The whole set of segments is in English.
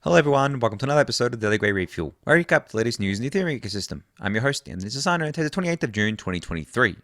Hello everyone, welcome to another episode of Daily Grey Refuel, where I recap the latest news in the Ethereum ecosystem. I'm your host, and this is Signer, and today's the 28th of June, 2023.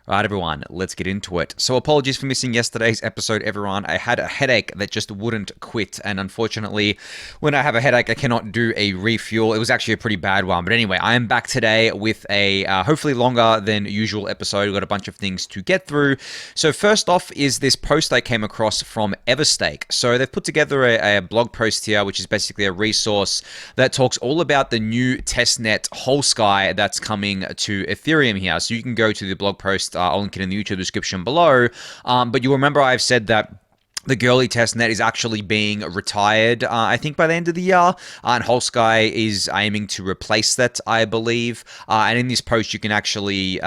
Alright everyone, let's get into it. So apologies for missing yesterday's episode, everyone. I had a headache that just wouldn't quit, and unfortunately, when I have a headache, I cannot do a refuel. It was actually a pretty bad one. But anyway, I am back today with a hopefully longer than usual episode. We've got a bunch of things to get through. So first off is this post I came across from Everstake. So they've put together a blog post here, which is basically a resource that talks all about the new testnet Holsky that's coming to Ethereum here. So you can go to the blog post. I'll link it in the YouTube description below. But you'll remember I've said that the Goerli testnet is actually being retired, I think, by the end of the year, and Holsky is aiming to replace that, I believe. And in this post, you can actually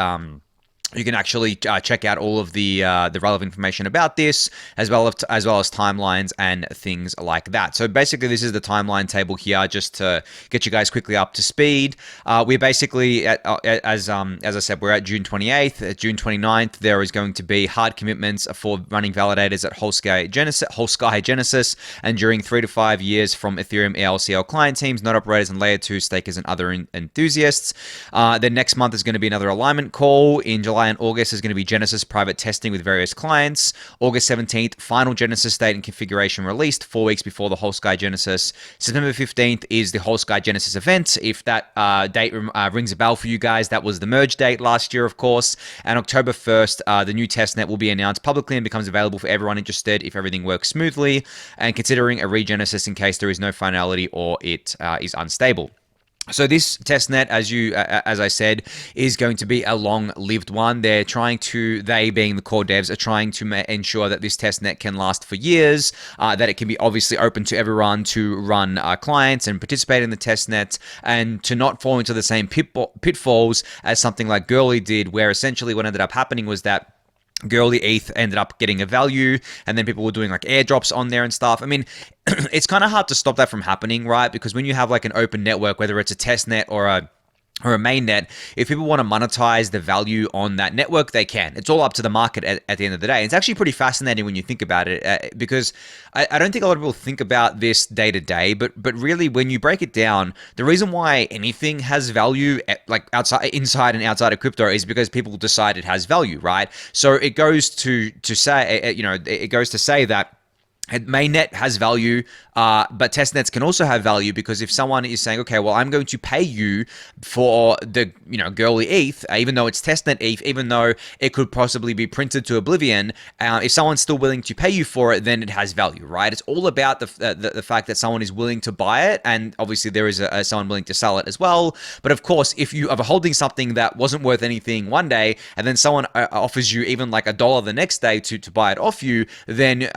check out all of the relevant information about this, as well as timelines and things like that. So basically, this is the timeline table here, just to get you guys quickly up to speed. We're basically as I said, we're at June 28th. At June 29th, there is going to be hard commitments for running validators at Holsky Genesis, and during 3 to 5 years from Ethereum ELCL client teams, node operators, and layer 2 stakers and other enthusiasts. Then next month is going to be another alignment call. In July and August is going to be Genesis private testing with various clients. August 17th, final Genesis state and configuration released 4 weeks before the Holsky Genesis. September 15th is the Holsky Genesis event. If that date rings a bell for you guys, that was the merge date last year, of course. And October 1st, the new testnet will be announced publicly and becomes available for everyone interested if everything works smoothly, and considering a regenesis in case there is no finality or it is unstable. So this testnet, as I said, is going to be a long-lived one. They being the core devs, are trying to ensure that this testnet can last for years, that it can be obviously open to everyone to run clients and participate in the testnet, and to not fall into the same pitfalls as something like Goerli did, where essentially what ended up happening was that Goerli ETH ended up getting a value, and then people were doing like airdrops on there and stuff. I mean, it's kind of hard to stop that from happening, right? Because when you have like an open network, whether it's a test net or a mainnet, if people want to monetize the value on that network, they can. It's all up to the market at the end of the day. It's actually pretty fascinating when you think about it, because I don't think a lot of people think about this day to day, but really when you break it down, the reason why anything has value, like inside and outside of crypto, is because people decide it has value, right? So it goes to say that mainnet has value, but testnets can also have value, because if someone is saying, okay, well, I'm going to pay you for the Goerli ETH, even though it's testnet ETH, even though it could possibly be printed to oblivion, if someone's still willing to pay you for it, then it has value, right? It's all about the fact that someone is willing to buy it, and obviously there is someone willing to sell it as well. But of course, if you are holding something that wasn't worth anything one day, and then someone offers you even like $1 the next day to buy it off you, then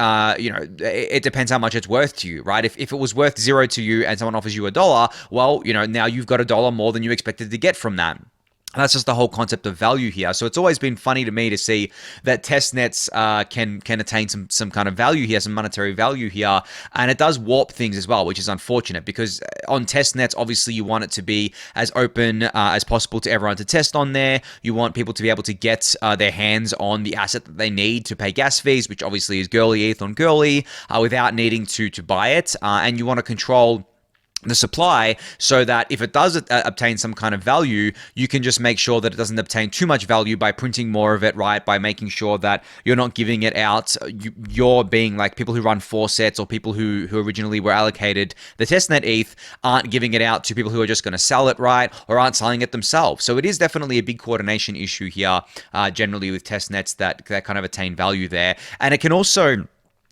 it depends how much it's worth to you, right? If it was worth $0 to you and someone offers you $1, well, now you've got $1 more than you expected to get from that. That's just the whole concept of value here. So it's always been funny to me to see that testnets can attain some kind of value here, some monetary value here, and it does warp things as well, which is unfortunate, because on testnets, obviously you want it to be as open as possible to everyone to test on there. You want people to be able to get their hands on the asset that they need to pay gas fees, which obviously is Goerli ETH on Goerli, without needing to buy it, and you want to control the supply, so that if it does obtain some kind of value, you can just make sure that it doesn't obtain too much value by printing more of it, right? By making sure that you're not giving it out. You're being like people who run faucets, or people who originally were allocated the testnet ETH, aren't giving it out to people who are just going to sell it, right? Or aren't selling it themselves. So it is definitely a big coordination issue here, generally with testnets that kind of attain value there. And it can also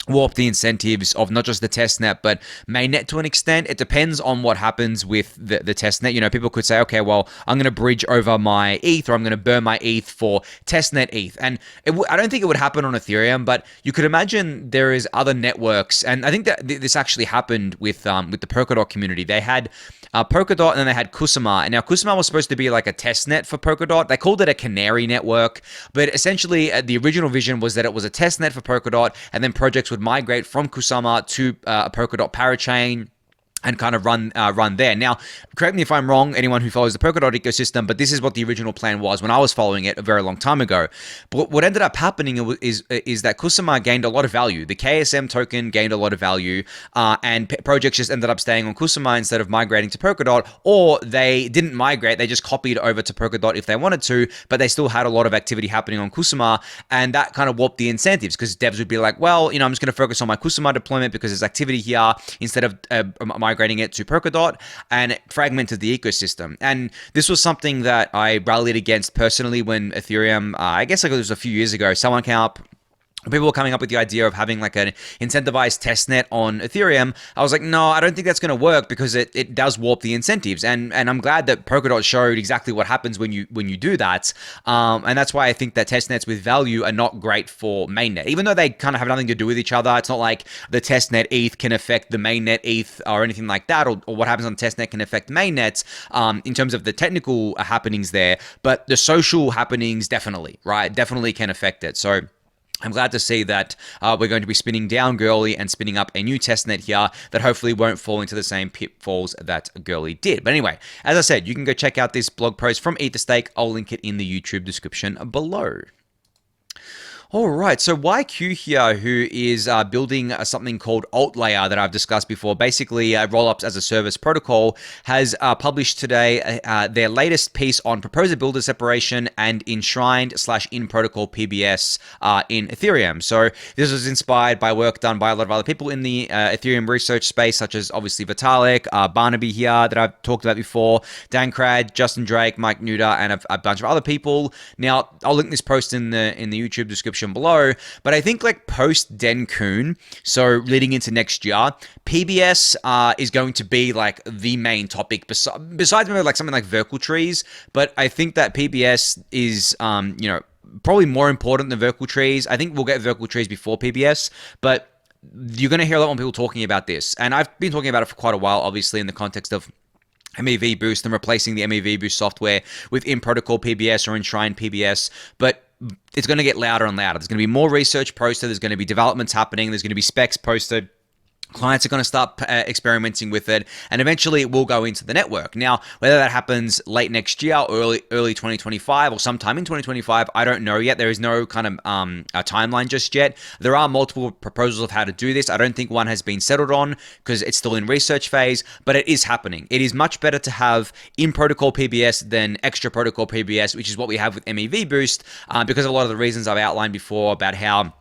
warp the incentives of not just the testnet, but mainnet to an extent. It depends on what happens with the testnet. People could say, okay, well, I'm going to bridge over my ETH, or I'm going to burn my ETH for testnet ETH. And I don't think it would happen on Ethereum, but you could imagine there is other networks. And I think that this actually happened with the Polkadot community. They had Polkadot, and then they had Kusama. And now Kusama was supposed to be like a testnet for Polkadot. They called it a canary network, but essentially the original vision was that it was a testnet for Polkadot, and then projects would migrate from Kusama to a Polkadot parachain. and kind of run there. Now, correct me if I'm wrong, anyone who follows the Polkadot ecosystem, but this is what the original plan was when I was following it a very long time ago. But what ended up happening is that Kusama gained a lot of value. The KSM token gained a lot of value, and projects just ended up staying on Kusama instead of migrating to Polkadot, or they didn't migrate, they just copied over to Polkadot if they wanted to, but they still had a lot of activity happening on Kusama, and that kind of warped the incentives because devs would be like, well, I'm just going to focus on my Kusama deployment because there's activity here instead of migrating it to Polkadot, and it fragmented the ecosystem. And this was something that I rallied against personally when Ethereum, I guess like it was a few years ago, someone came up, people were coming up with the idea of having like an incentivized testnet on Ethereum. I was like, no, I don't think that's going to work because it does warp the incentives. And I'm glad that Polkadot showed exactly what happens when you do that. And that's why I think that testnets with value are not great for mainnet, even though they kind of have nothing to do with each other. It's not like the testnet ETH can affect the mainnet ETH or anything like that, or what happens on testnet can affect mainnets in terms of the technical happenings there. But the social happenings definitely, right? Definitely can affect it. So I'm glad to see that we're going to be spinning down Gurley and spinning up a new testnet here that hopefully won't fall into the same pitfalls that Gurley did. But anyway, as I said, you can go check out this blog post from Etherstate. I'll link it in the YouTube description below. All right, so YQ here, who is building something called AltLayer that I've discussed before, basically rollups as a service protocol, has published today their latest piece on proposer builder separation and enshrined/in protocol PBS in Ethereum. So this was inspired by work done by a lot of other people in the Ethereum research space, such as obviously Vitalik, Barnaby here that I've talked about before, Dan Crad, Justin Drake, Mike Nuda, and a bunch of other people. Now, I'll link this post in the YouTube description below, but I think like post Dencun, so leading into next year, PBS is going to be like the main topic besides maybe like something like Verkle trees, but I think that PBS is probably more important than Verkle trees. I think we'll get Verkle trees before PBS, but you're going to hear a lot more people talking about this, and I've been talking about it for quite a while, obviously in the context of MEV Boost and replacing the MEV Boost software with in-protocol PBS or enshrined PBS, but it's going to get louder and louder. There's going to be more research posted. There's going to be developments happening. There's going to be specs posted. Clients are going to start experimenting with it, and eventually it will go into the network. Now, whether that happens late next year, or early 2025, or sometime in 2025, I don't know yet. There is no kind of a timeline just yet. There are multiple proposals of how to do this. I don't think one has been settled on because it's still in research phase, but it is happening. It is much better to have in-protocol PBS than extra protocol PBS, which is what we have with MEV Boost, because of a lot of the reasons I've outlined before about how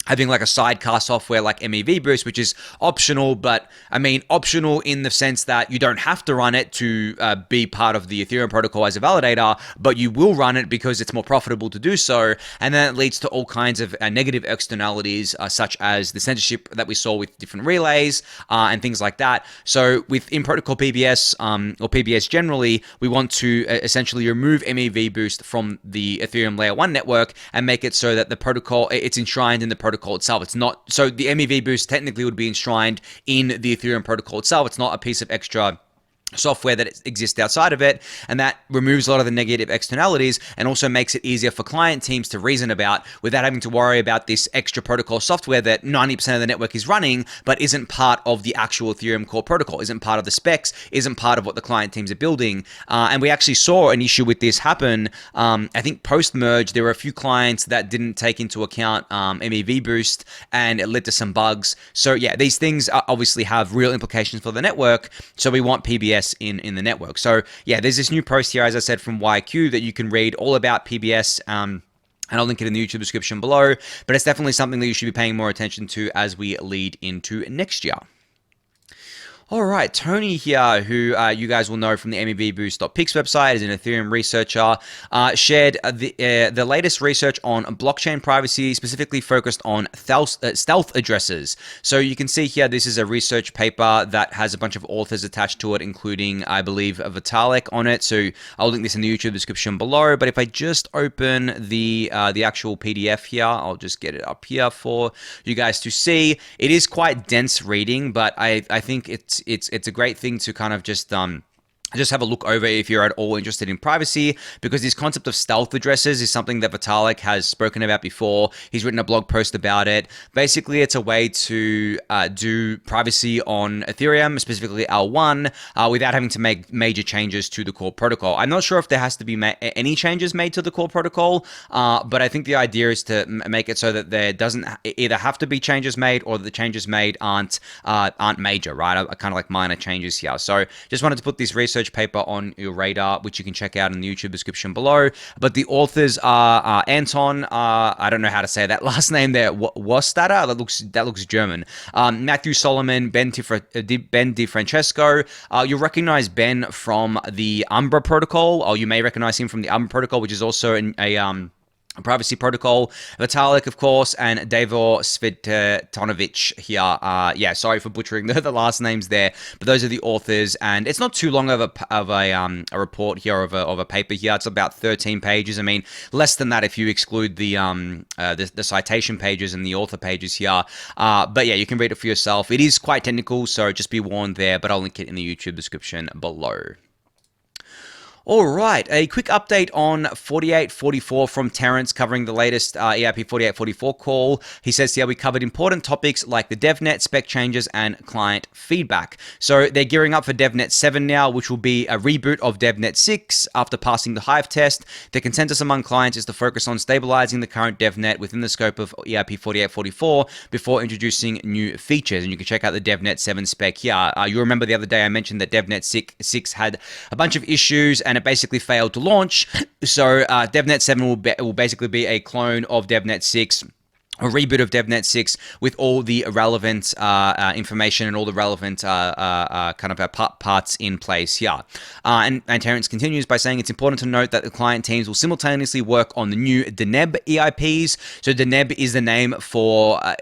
having like a sidecar software like MEV Boost, which is optional, but I mean optional in the sense that you don't have to run it to be part of the Ethereum protocol as a validator, but you will run it because it's more profitable to do so. And then it leads to all kinds of negative externalities, such as the censorship that we saw with different relays and things like that. So with in-protocol PBS or PBS generally, we want to essentially remove MEV Boost from the Ethereum Layer 1 network and make it so that the protocol, it's enshrined in the protocol itself. It's not, so the MEV Boost technically would be enshrined in the Ethereum protocol itself. It's not a piece of extra software that exists outside of it, and that removes a lot of the negative externalities and also makes it easier for client teams to reason about without having to worry about this extra protocol software that 90% of the network is running but isn't part of the actual Ethereum core protocol, isn't part of the specs, isn't part of what the client teams are building. And we actually saw an issue with this happen. I think post-merge, there were a few clients that didn't take into account MEV Boost, and it led to some bugs. So yeah, these things obviously have real implications for the network, so we want PBS in the network. So yeah, there's this new post here, as I said, from YQ that you can read all about PBS, and I'll link it in the YouTube description below, but it's definitely something that you should be paying more attention to as we lead into next year. All right, Tony here, who you guys will know from the MEVBoost.pix website, is an Ethereum researcher, shared the latest research on blockchain privacy, specifically focused on stealth addresses. So you can see here, this is a research paper that has a bunch of authors attached to it, including, I believe, Vitalik on it. So I'll link this in the YouTube description below. But if I just open the actual PDF here, I'll just get it up here for you guys to see. It is quite dense reading, but I think it's a great thing to kind of just just have a look over if you're at all interested in privacy, because this concept of stealth addresses is something that Vitalik has spoken about before. He's written a blog post about it. Basically, it's a way to do privacy on Ethereum, specifically L1, without having to make major changes to the core protocol. I'm not sure if there has to be any changes made to the core protocol, but I think the idea is to make it so that there doesn't either have to be changes made, or that the changes made aren't major, right? Kind of like minor changes here. So just wanted to put this research paper on your radar, which you can check out in the YouTube description below. But the authors are Anton, I don't know how to say that last name there, Wastatter, that looks German, Matthew Solomon, Ben DiFrancesco. You'll recognize Ben from the Umbra protocol, or you may recognize him from the Umbra protocol, which is also a privacy protocol. Vitalik, of course, and Davor Svetonovic here. Yeah, sorry for butchering the last names there, but those are the authors, and it's not too long of a report here, of a paper here. It's about 13 pages. I mean, less than that if you exclude the citation pages and the author pages here. But yeah, you can read it for yourself. It is quite technical, so just be warned there, but I'll link it in the YouTube description below. All right, a quick update on 4844 from Terence, covering the latest EIP 4844 call. He says here we covered important topics like the DevNet spec changes and client feedback. So they're gearing up for DevNet 7 now, which will be a reboot of DevNet 6 after passing the Hive test. The consensus among clients is to focus on stabilizing the current DevNet within the scope of EIP 4844 before introducing new features. And you can check out the DevNet 7 spec here. You remember the other day I mentioned that DevNet 6 had a bunch of issues, and it basically failed to launch. So DevNet 7 will basically be a clone of DevNet 6, a reboot of DevNet 6 with all the relevant information and all the relevant parts in place here. And Terence continues by saying it's important to note that the client teams will simultaneously work on the new Deneb EIPs. So Deneb is the name for I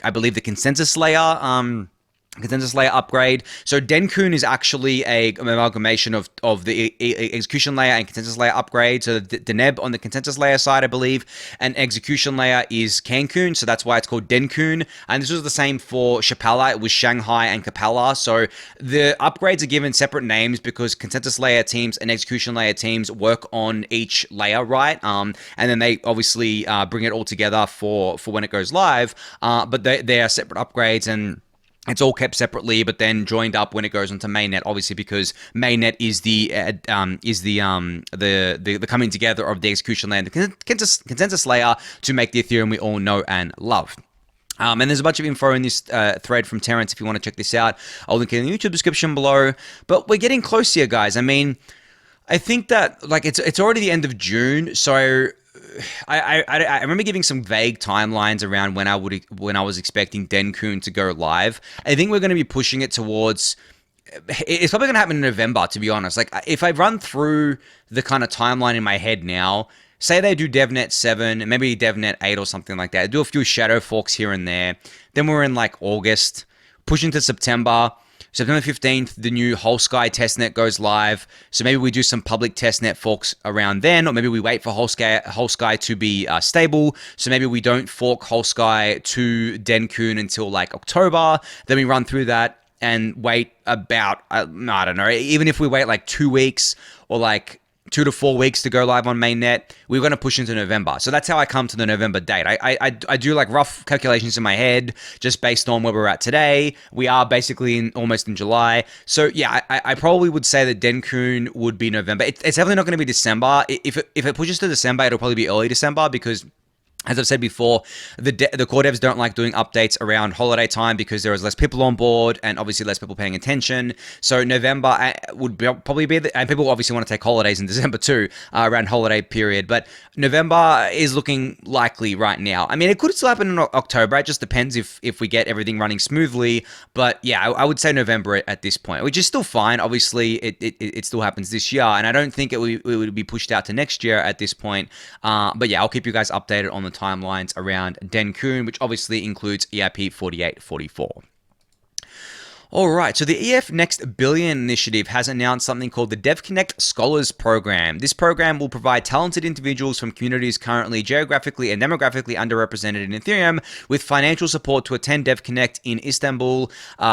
believe the consensus layer. Consensus layer upgrade. So Denkun is actually an amalgamation of the execution layer and consensus layer upgrade. So the Deneb on the consensus layer side, I believe, and execution layer is Cancun. So that's why it's called Denkun. And this was the same for Chapala. It was Shanghai and Capella. So the upgrades are given separate names because consensus layer teams and execution layer teams work on each layer, right? And then they obviously bring it all together for when it goes live. But they are separate upgrades, and it's all kept separately, but then joined up when it goes onto mainnet. Obviously, because mainnet is the coming together of the execution layer and the consensus layer to make the Ethereum we all know and love. And there's a bunch of info in this thread from Terence if you want to check this out. I'll link it in the YouTube description below. But we're getting close here, guys. I mean, I think that it's already the end of June, so I remember giving some vague timelines around when I was expecting Denkun to go live. I think we're going to be pushing it towards. It's probably going to happen in November, to be honest. Like, if I run through the kind of timeline in my head now, say they do DevNet 7 and maybe DevNet 8 or something like that, do a few shadow forks here and there. Then we're in like August, pushing to September. September 15th, the new Holsky testnet goes live. So maybe we do some public testnet forks around then, or maybe we wait for Holsky to be stable. So maybe we don't fork Holsky to Denkun until like October. Then we run through that and wait about, I don't know, even if we wait like 2 weeks or like 2 to 4 weeks to go live on mainnet, we're going to push into November. So that's how I come to the November date. I do like rough calculations in my head just based on where we're at today. We are basically almost in July. So yeah, I probably would say that Denkun would be November. It's definitely not going to be December. If it pushes to December, it'll probably be early December because, as I've said before, the core devs don't like doing updates around holiday time because there is less people on board and obviously less people paying attention. So November would probably be, and people obviously want to take holidays in December too, around holiday period. But November is looking likely right now. I mean, it could still happen in October. It just depends if we get everything running smoothly. But yeah, I would say November at this point, which is still fine. Obviously, it still happens this year, and I don't think it would be pushed out to next year at this point. But yeah, I'll keep you guys updated on the timelines around Denkun, which obviously includes EIP 4844. All right, so the EF Next Billion Initiative has announced something called the DevConnect Scholars Program. This program will provide talented individuals from communities currently geographically and demographically underrepresented in Ethereum with financial support to attend DevConnect in Istanbul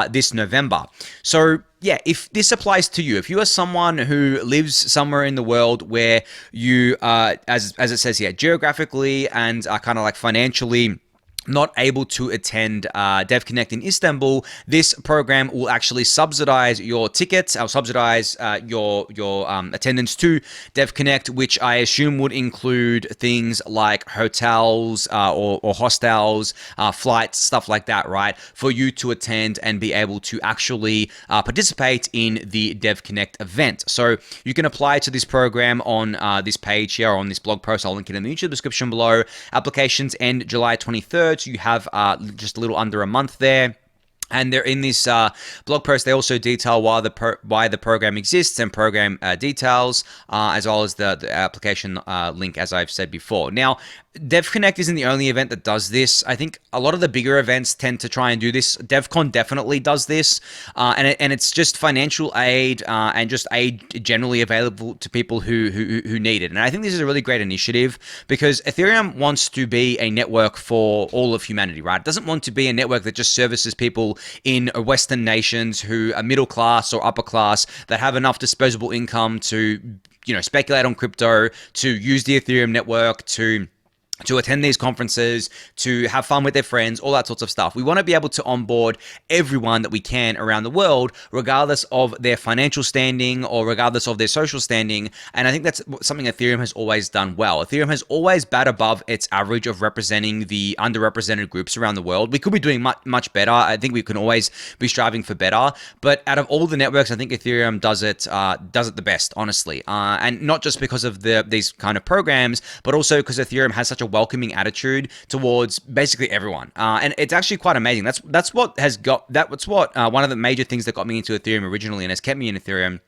this November. So yeah, if this applies to you, if you are someone who lives somewhere in the world where you, as it says here, geographically and are kind of like financially not able to attend DevConnect in Istanbul, this program will actually subsidize your tickets or subsidize your attendance to DevConnect, which I assume would include things like hotels or hostels, flights, stuff like that, right? For you to attend and be able to actually participate in the DevConnect event. So you can apply to this program on this page here, on this blog post. I'll link it in the YouTube description below. Applications end July 23rd. So you have just a little under a month there. And they're in this blog post. They also detail why the program exists and program details, as well as the application link, as I've said before. Now, DevConnect isn't the only event that does this. I think a lot of the bigger events tend to try and do this. DevCon definitely does this, and it's just financial aid and just aid generally available to people who need it. And I think this is a really great initiative because Ethereum wants to be a network for all of humanity, right? It doesn't want to be a network that just services people in Western nations who are middle class or upper class that have enough disposable income to, speculate on crypto, to use the Ethereum network, to attend these conferences, to have fun with their friends, all that sorts of stuff. We want to be able to onboard everyone that we can around the world, regardless of their financial standing or regardless of their social standing. And I think that's something Ethereum has always done well. Ethereum has always bat above its average of representing the underrepresented groups around the world. We could be doing much better. I think we can always be striving for better. But out of all the networks, I think Ethereum does it the best, honestly. And not just because of these kind of programs, but also because Ethereum has such a welcoming attitude towards basically everyone, and it's actually quite amazing. That's what one of the major things that got me into Ethereum originally and has kept me in Ethereum.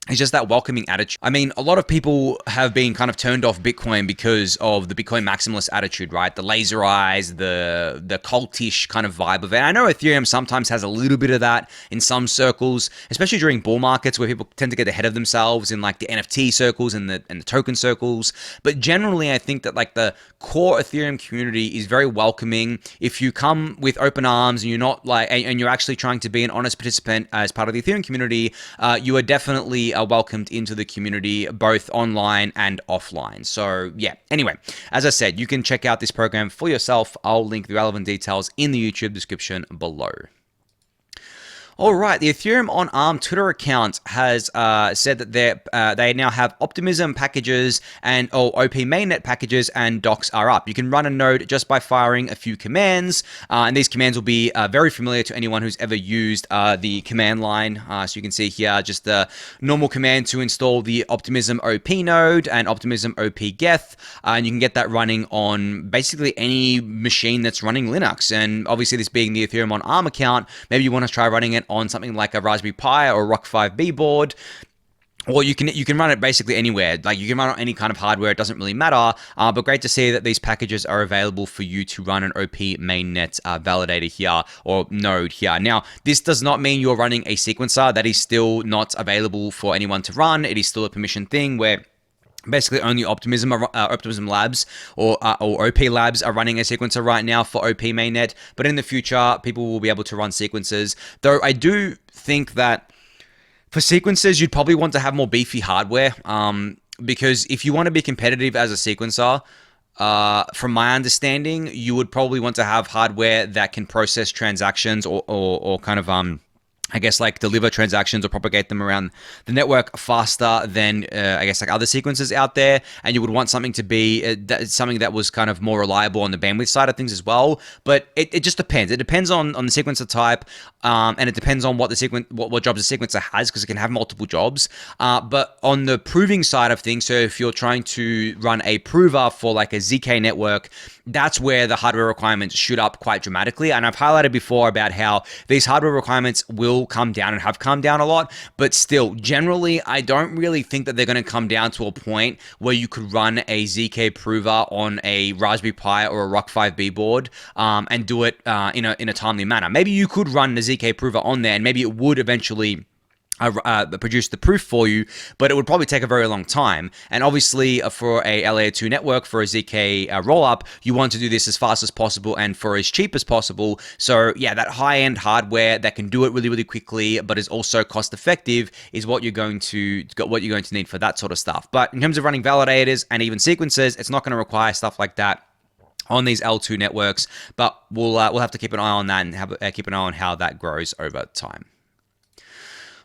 It's just that welcoming attitude. I mean, a lot of people have been kind of turned off Bitcoin because of the Bitcoin maximalist attitude, right? The laser eyes, the cultish kind of vibe of it. I know Ethereum sometimes has a little bit of that in some circles, especially during bull markets where people tend to get ahead of themselves in like the NFT circles and the token circles. But generally, I think that like the core Ethereum community is very welcoming. If you come with open arms and you're not like, and you're actually trying to be an honest participant as part of the Ethereum community, you are definitely are welcomed into the community, both online and offline. So yeah, anyway, as I said, you can check out this program for yourself. I'll link the relevant details in the YouTube description below. All right, the Ethereum on ARM Twitter account has said that they now have Optimism packages and OP mainnet packages and docs are up. You can run a node just by firing a few commands, and these commands will be very familiar to anyone who's ever used the command line. So you can see here just the normal command to install the Optimism OP node and Optimism OP Geth, and you can get that running on basically any machine that's running Linux. And obviously, this being the Ethereum on ARM account, maybe you want to try running it on something like a Raspberry Pi or a ROC 5B board, or you can run it basically anywhere. Like you can run it on any kind of hardware, it doesn't really matter. But great to see that these packages are available for you to run an OP mainnet validator here or node here. Now, this does not mean you're running a sequencer. That is still not available for anyone to run. It is still a permission thing where basically only Optimism Labs or OP Labs are running a sequencer right now for OP mainnet. But in the future, people will be able to run sequencers. Though I do think that for sequencers, you'd probably want to have more beefy hardware, because if you want to be competitive as a sequencer, from my understanding, you would probably want to have hardware that can process transactions or kind of I guess like deliver transactions or propagate them around the network faster than I guess like other sequences out there, and you would want something to be something that was kind of more reliable on the bandwidth side of things as well. But it just depends. It depends on the sequencer type, and it depends on what what jobs the sequencer has, because it can have multiple jobs. But on the proving side of things, so if you're trying to run a prover for like a ZK network, that's where the hardware requirements shoot up quite dramatically. And I've highlighted before about how these hardware requirements will come down and have come down a lot, but still, generally, I don't really think that they're going to come down to a point where you could run a ZK Prover on a Raspberry Pi or a ROC 5B board and do it in a timely manner. Maybe you could run the ZK Prover on there, and maybe it would eventually produce the proof for you, but it would probably take a very long time. And obviously for a Layer 2 network, for a ZK rollup, you want to do this as fast as possible and for as cheap as possible. So yeah, that high-end hardware that can do it really, really quickly, but is also cost effective, is what you're going to need for that sort of stuff. But in terms of running validators and even sequencers, it's not going to require stuff like that on these L2 networks, but we'll have to keep an eye on that and keep an eye on how that grows over time.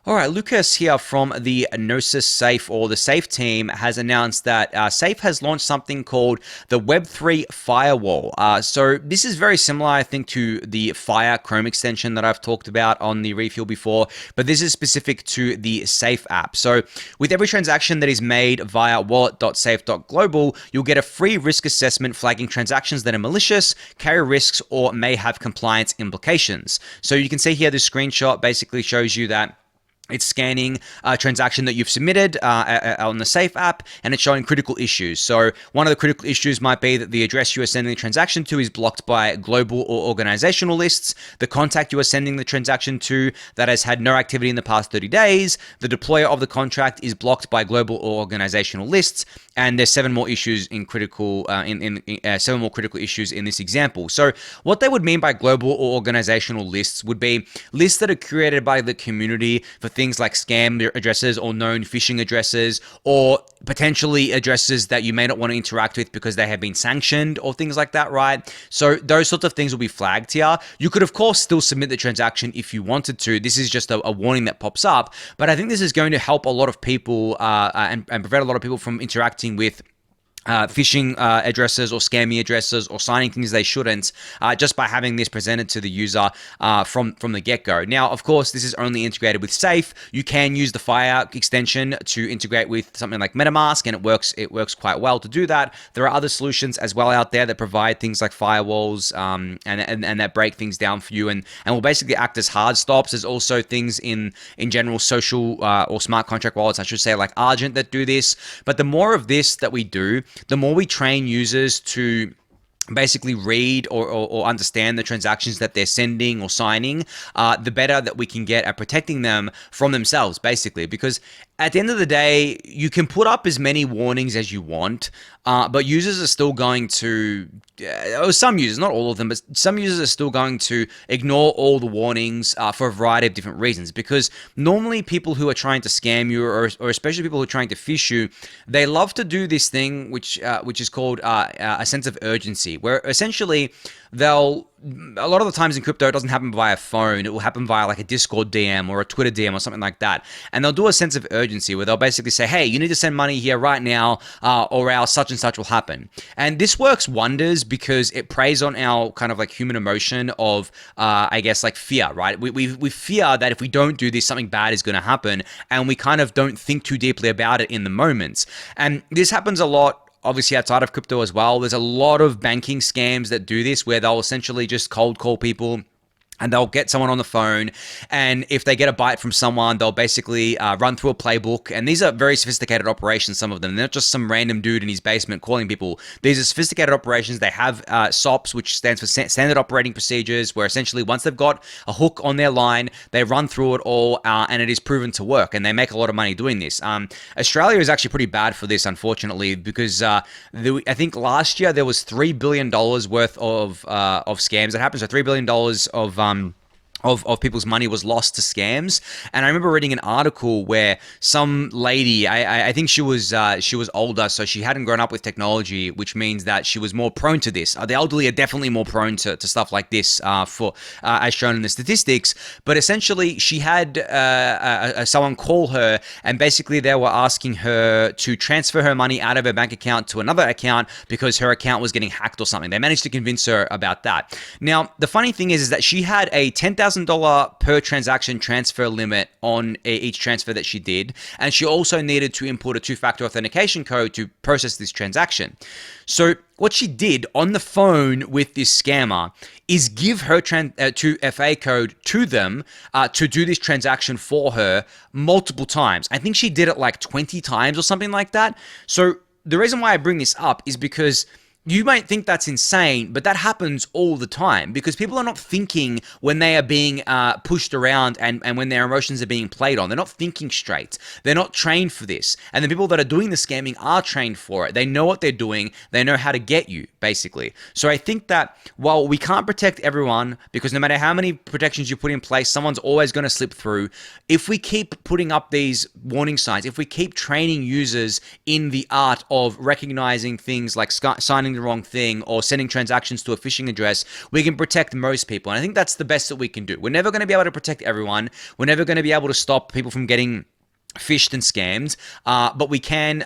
All right, Lucas here from the Gnosis Safe, or the Safe team, has announced that Safe has launched something called the Web3 Firewall. So this is very similar, I think, to the Fire Chrome extension that I've talked about on the Refuel before, but this is specific to the Safe app. So with every transaction that is made via wallet.safe.global, you'll get a free risk assessment flagging transactions that are malicious, carry risks, or may have compliance implications. So you can see here, this screenshot basically shows you that it's scanning a transaction that you've submitted on the Safe app, and it's showing critical issues. So one of the critical issues might be that the address you are sending the transaction to is blocked by global or organizational lists, the contact you are sending the transaction to that has had no activity in the past 30 days, the deployer of the contract is blocked by global or organizational lists, and there's 7 more issues in critical 7 more critical issues in this example. So what they would mean by global or organizational lists would be lists that are created by the community for things like scam addresses or known phishing addresses, or potentially addresses that you may not want to interact with because they have been sanctioned or things like that, right? So those sorts of things will be flagged here. You could, of course, still submit the transaction if you wanted to. This is just a warning that pops up, but I think this is going to help a lot of people and prevent a lot of people from interacting with phishing addresses or scammy addresses or signing things they shouldn't, just by having this presented to the user from the get-go. Now, of course, this is only integrated with Safe. You can use the Fire extension to integrate with something like MetaMask, and it works quite well to do that. There are other solutions as well out there that provide things like firewalls and that break things down for you and will basically act as hard stops. There's also things in general social or smart contract wallets, I should say, like Argent, that do this. But the more of this that we do, the more we train users to basically read or understand the transactions that they're sending or signing, the better that we can get at protecting them from themselves, basically. Because at the end of the day, you can put up as many warnings as you want, but users are still going to, or some users, not all of them, but some users are still going to ignore all the warnings for a variety of different reasons. Because normally people who are trying to scam you, or especially people who are trying to phish you, they love to do this thing which is called a sense of urgency, where essentially a lot of the times in crypto, it doesn't happen via phone. It will happen via like a Discord DM or a Twitter DM or something like that. And they'll do a sense of urgency where they'll basically say, hey, you need to send money here right now, or else such and such will happen. And this works wonders because it preys on our kind of like human emotion of, I guess, like fear, right? We fear that if we don't do this, something bad is going to happen. And we kind of don't think too deeply about it in the moments. And this happens a lot, obviously, outside of crypto as well. There's a lot of banking scams that do this, where they'll essentially just cold call people, and they'll get someone on the phone, and if they get a bite from someone, they'll basically run through a playbook. And these are very sophisticated operations, some of them. They're not just some random dude in his basement calling people. These are sophisticated operations. They have SOPs, which stands for Standard Operating Procedures, where essentially once they've got a hook on their line, they run through it all, and it is proven to work, and they make a lot of money doing this. Australia is actually pretty bad for this, unfortunately, because I think last year there was $3 billion worth of scams that happened. So $3 billion of people's money was lost to scams. And I remember reading an article where some lady, I think she was older, so she hadn't grown up with technology, which means that she was more prone to this. The elderly are definitely more prone to stuff like this, as shown in the statistics. But essentially, she had someone call her, and basically they were asking her to transfer her money out of her bank account to another account because her account was getting hacked or something. They managed to convince her about that. Now, the funny thing is that she had a $10,000 $2,000 per transaction transfer limit on each transfer that she did. And she also needed to input a two-factor authentication code to process this transaction. So what she did on the phone with this scammer is give her 2FA code to them to do this transaction for her multiple times. I think she did it like 20 times or something like that. So the reason why I bring this up is because you might think that's insane, but that happens all the time because people are not thinking when they are being pushed around and when their emotions are being played on. They're not thinking straight. They're not trained for this. And the people that are doing the scamming are trained for it. They know what they're doing. They know how to get you, basically. So I think that while we can't protect everyone, because no matter how many protections you put in place, someone's always going to slip through. If we keep putting up these warning signs, if we keep training users in the art of recognizing things like signing the wrong thing or sending transactions to a phishing address, we can protect most people. And I think that's the best that we can do. We're never going to be able to protect everyone. We're never going to be able to stop people from getting fished and scammed, but we can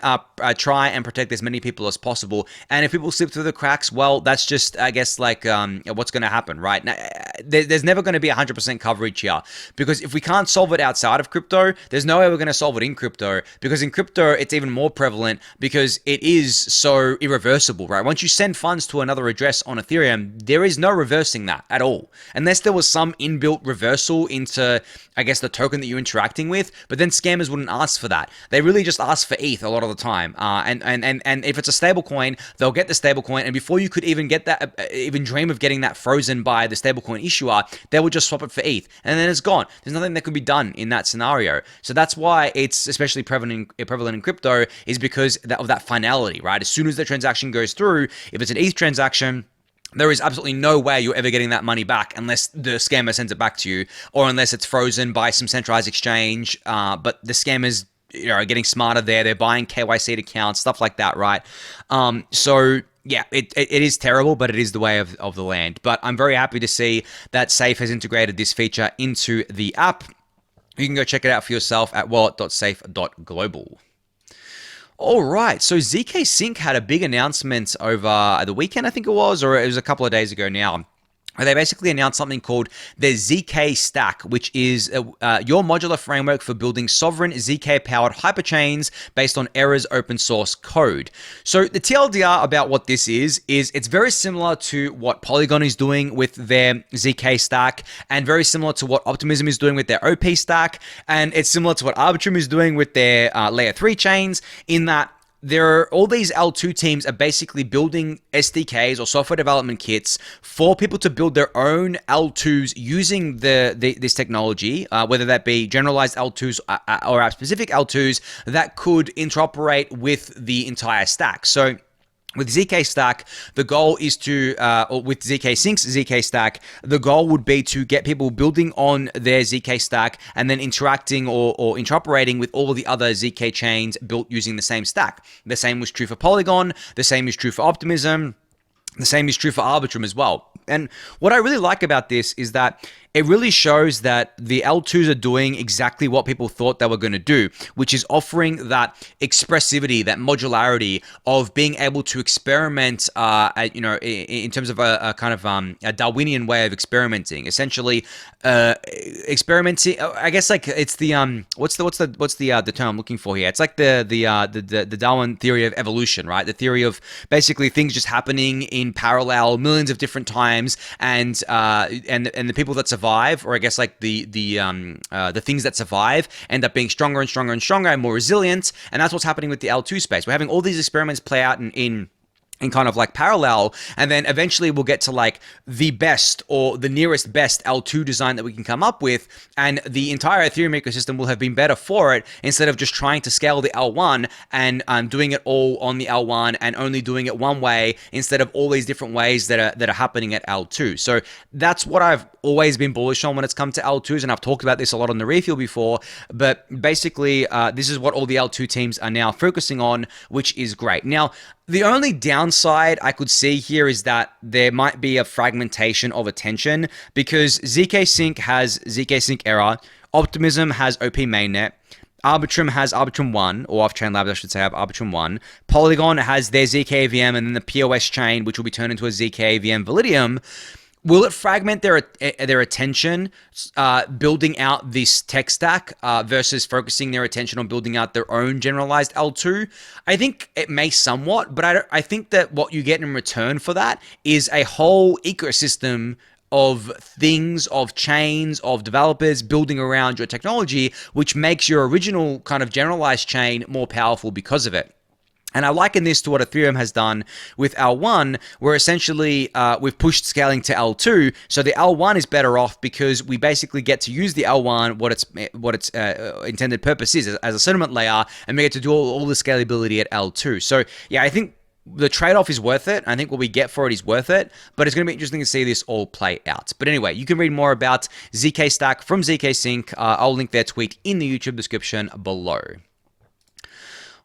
try and protect as many people as possible. And if people slip through the cracks, well, that's just, I guess, like what's going to happen, right? Now, there's never going to be 100% coverage here, because if we can't solve it outside of crypto, there's no way we're going to solve it in crypto, because in crypto, it's even more prevalent because it is so irreversible, right? Once you send funds to another address on Ethereum, there is no reversing that at all, unless there was some inbuilt reversal into, I guess, the token that you're interacting with, but then scammers wouldn't ask for that. They really just ask for ETH a lot of the time. And if it's a stable coin, they'll get the stable coin, and before you could even get that, even dream of getting that frozen by the stablecoin issuer, they will just swap it for ETH, and then it's gone. There's nothing that can be done in that scenario. So that's why it's especially prevalent in crypto, is because of that finality, right? As soon as the transaction goes through, if it's an ETH transaction, there is absolutely no way you're ever getting that money back unless the scammer sends it back to you, or unless it's frozen by some centralized exchange. But the scammers, are getting smarter there. They're buying KYC accounts, stuff like that, right? So yeah, it is terrible, but it is the way of the land. But I'm very happy to see that Safe has integrated this feature into the app. You can go check it out for yourself at wallet.safe.global. All right, so ZK Sync had a big announcement over the weekend, I think it was, or it was a couple of days ago now. They basically announced something called the ZK Stack, which is your modular framework for building sovereign ZK-powered hyperchains based on Era's open source code. So the TLDR about what this is it's very similar to what Polygon is doing with their ZK Stack, and very similar to what Optimism is doing with their OP Stack, and it's similar to what Arbitrum is doing with their Layer 3 chains, in that all these L2 teams are basically building SDKs or software development kits for people to build their own L2s using this technology, whether that be generalized L2s or app-specific L2s that could interoperate with the entire stack. So with ZK Stack, the goal is to, or with ZK Sync's ZK Stack, the goal would be to get people building on their ZK Stack and then interacting or interoperating with all of the other ZK chains built using the same stack. The same was true for Polygon, the same is true for Optimism, the same is true for Arbitrum as well. And what I really like about this is that it really shows that the L2s are doing exactly what people thought they were going to do, which is offering that expressivity, that modularity of being able to experiment, in terms of a kind of a Darwinian way of experimenting. Essentially, experimenting. I guess like it's the what's the term I'm looking for here? It's like the Darwin theory of evolution, right? The theory of basically things just happening in parallel millions of different times, and the people that survive, or I guess like the things that survive end up being stronger and stronger and stronger and more resilient, and that's what's happening with the L2 space. We're having all these experiments play out in kind of like parallel, and then eventually we'll get to like the best or the nearest best L2 design that we can come up with, and the entire Ethereum ecosystem will have been better for it, instead of just trying to scale the L1 and doing it all on the L1 and only doing it one way instead of all these different ways that are happening at L2. So that's what I've always been bullish on when it's come to L2s, and I've talked about this a lot on the refuel before, but basically this is what all the L2 teams are now focusing on, which is great. Now, the only downside I could see here is that there might be a fragmentation of attention, because ZK Sync has ZK Sync Era, Optimism has OP Mainnet, Arbitrum has Arbitrum 1, or Off-Chain Labs, I should say, have Arbitrum 1. Polygon has their ZK AVM, and then the POS chain, which will be turned into a ZK AVM Validium. Will it fragment their attention, building out this tech stack versus focusing their attention on building out their own generalized L2? I think it may somewhat, but I think that what you get in return for that is a whole ecosystem of things, of chains, of developers building around your technology, which makes your original kind of generalized chain more powerful because of it. And I liken this to what Ethereum has done with L1, where essentially we've pushed scaling to L2. So the L1 is better off because we basically get to use the L1, what its intended purpose is, as a settlement layer, and we get to do all the scalability at L2. So yeah, I think the trade-off is worth it. I think what we get for it is worth it, but it's going to be interesting to see this all play out. But anyway, you can read more about ZK Stack from ZK Sync. I'll link their tweet in the YouTube description below.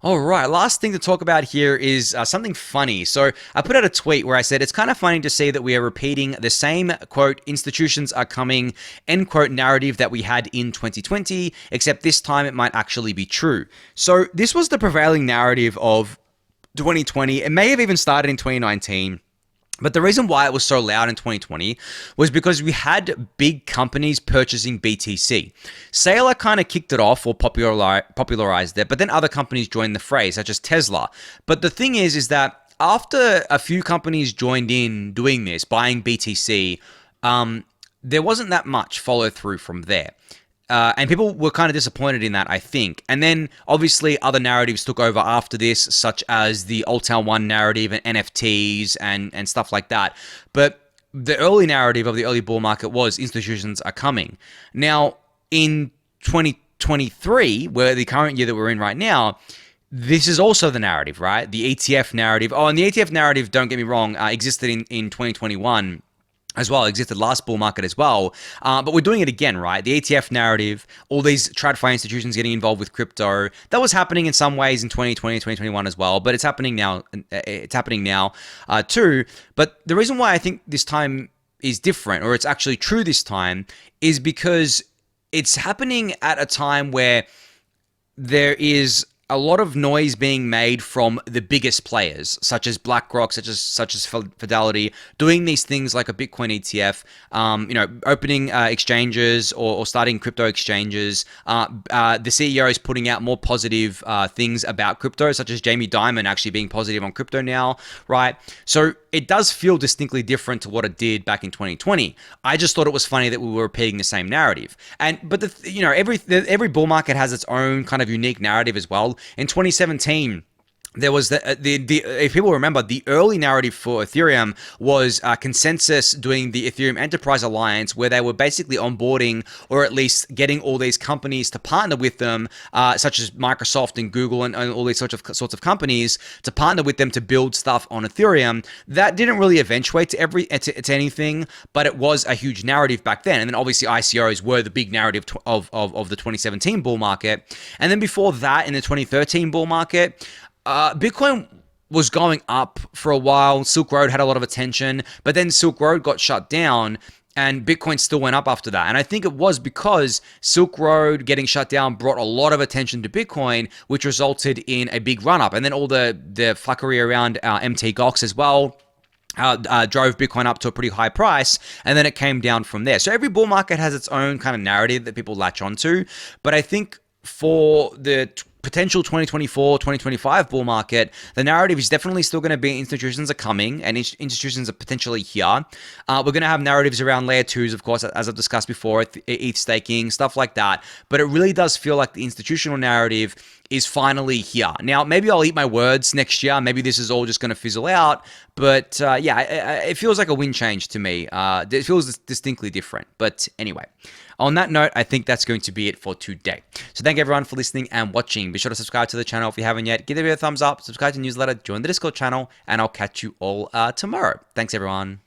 All right, last thing to talk about here is something funny. So I put out a tweet where I said, it's kind of funny to see that we are repeating the same, quote, institutions are coming, end quote, narrative that we had in 2020, except this time it might actually be true. So this was the prevailing narrative of 2020. It may have even started in 2019. But the reason why it was so loud in 2020 was because we had big companies purchasing BTC. Saylor kind of kicked it off or popularized it, but then other companies joined the fray, such as Tesla. But the thing is that after a few companies joined in doing this, buying BTC, there wasn't that much follow through from there. And people were kind of disappointed in that, I think. And then, obviously, other narratives took over after this, such as the Old Town One narrative and NFTs and stuff like that. But the early narrative of the early bull market was institutions are coming. Now, in 2023, where the current year that we're in right now, this is also the narrative, right? The ETF narrative. Oh, and the ETF narrative, don't get me wrong, existed in 2021. As well, existed last bull market as well. But we're doing it again, right? The ETF narrative, all these TradFi institutions getting involved with crypto, that was happening in some ways in 2020, 2021 as well, but it's happening now. Too. But the reason why I think this time is different, or it's actually true this time, is because it's happening at a time where there is a lot of noise being made from the biggest players, such as BlackRock, such as Fidelity, doing these things like a Bitcoin ETF, opening exchanges or starting crypto exchanges. The CEO is putting out more positive things about crypto, such as Jamie Dimon actually being positive on crypto now, right? So it does feel distinctly different to what it did back in 2020. I just thought it was funny that we were repeating the same narrative. But every bull market has its own kind of unique narrative as well. In 2017, there was the if people remember, the early narrative for Ethereum was Consensus doing the Ethereum Enterprise Alliance, where they were basically onboarding or at least getting all these companies to partner with them, such as Microsoft and Google and all these sorts of companies to partner with them to build stuff on Ethereum. That didn't really eventuate to anything, but it was a huge narrative back then. And then obviously ICOs were the big narrative of the 2017 bull market. And then before that, in the 2013 bull market, Bitcoin was going up for a while. Silk Road had a lot of attention, but then Silk Road got shut down and Bitcoin still went up after that. And I think it was because Silk Road getting shut down brought a lot of attention to Bitcoin, which resulted in a big run up. And then all the fuckery around MT Gox as well drove Bitcoin up to a pretty high price, and then it came down from there. So every bull market has its own kind of narrative that people latch onto. But I think for the potential 2024, 2025 bull market, the narrative is definitely still going to be institutions are coming and institutions are potentially here. We're going to have narratives around layer twos, of course, as I've discussed before, ETH staking, stuff like that. But it really does feel like the institutional narrative is finally here. Now, maybe I'll eat my words next year. Maybe this is all just going to fizzle out. But it feels like a wind change to me. It feels distinctly different. But anyway, on that note, I think that's going to be it for today. So thank everyone for listening and watching. Be sure to subscribe to the channel if you haven't yet. Give the video a thumbs up, subscribe to the newsletter, join the Discord channel, and I'll catch you all tomorrow. Thanks, everyone.